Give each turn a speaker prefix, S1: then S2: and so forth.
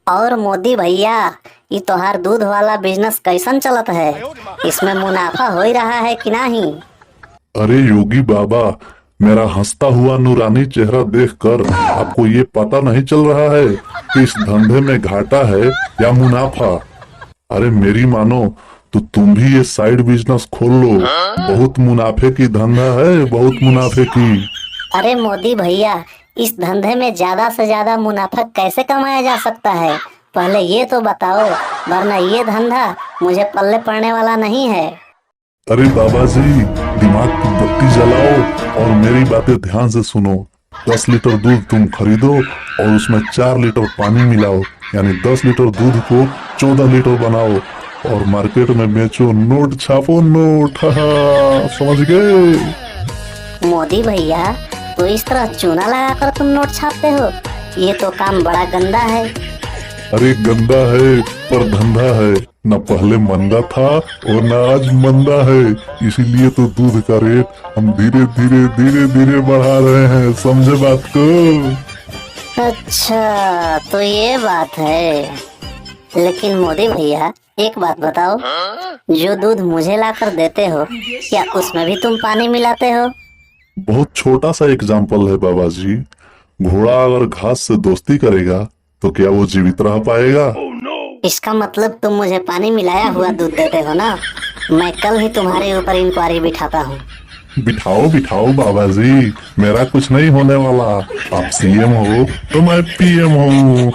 S1: और मोदी भैया, ये तोहार दूध वाला बिजनेस कैसन चलत है? इसमें मुनाफा हो ही रहा है कि नहीं?
S2: अरे योगी बाबा, मेरा हंसता हुआ नूरानी चेहरा देखकर आपको ये पता नहीं चल रहा है कि इस धंधे में घाटा है या मुनाफा। अरे मेरी मानो तो तुम भी ये साइड बिजनेस खोल लो। बहुत मुनाफे की धंधा है, बहुत मुनाफे की।
S1: अरे मोदी भैया, इस धंधे में ज्यादा से ज्यादा मुनाफा कैसे कमाया जा सकता है? पहले ये तो बताओ, वरना ये धंधा मुझे पल्ले पड़ने वाला नहीं है।
S2: अरे बाबा जी, दिमाग की बत्ती जलाओ और मेरी बातें ध्यान से सुनो। 10 लीटर दूध तुम खरीदो और उसमें 4 लीटर पानी मिलाओ, यानी 10 लीटर दूध को 14 लीटर बनाओ और मार्केट में बेचो। नोट छापो, नोट। हाँ, समझ गए?
S1: मोदी भैया, तो इस तरह चूना लगाकर तुम नोट छापते हो? ये तो काम बड़ा गंदा है।
S2: अरे गंदा है पर धंधा है। न पहले मंदा था और न आज मंदा है। इसीलिए तो दूध का रेट हम धीरे धीरे धीरे धीरे बढ़ा रहे हैं। समझे बात को?
S1: अच्छा, तो ये बात है। लेकिन मोदी भैया, एक बात बताओ, जो दूध मुझे लाकर देते हो, क्या उसमें भी तुम पानी मिलाते हो?
S2: बहुत छोटा सा एग्जाम्पल है बाबा जी। घोड़ा अगर घास से दोस्ती करेगा तो क्या वो जीवित रह पाएगा?
S1: इसका मतलब तुम मुझे पानी मिलाया हुआ दूध देते हो ना? मैं कल ही तुम्हारे ऊपर इंक्वायरी बिठाता हूँ।
S2: बिठाओ बिठाओ बाबा जी, मेरा कुछ नहीं होने वाला। आप सीएम हो तो मैं पीएम हूँ।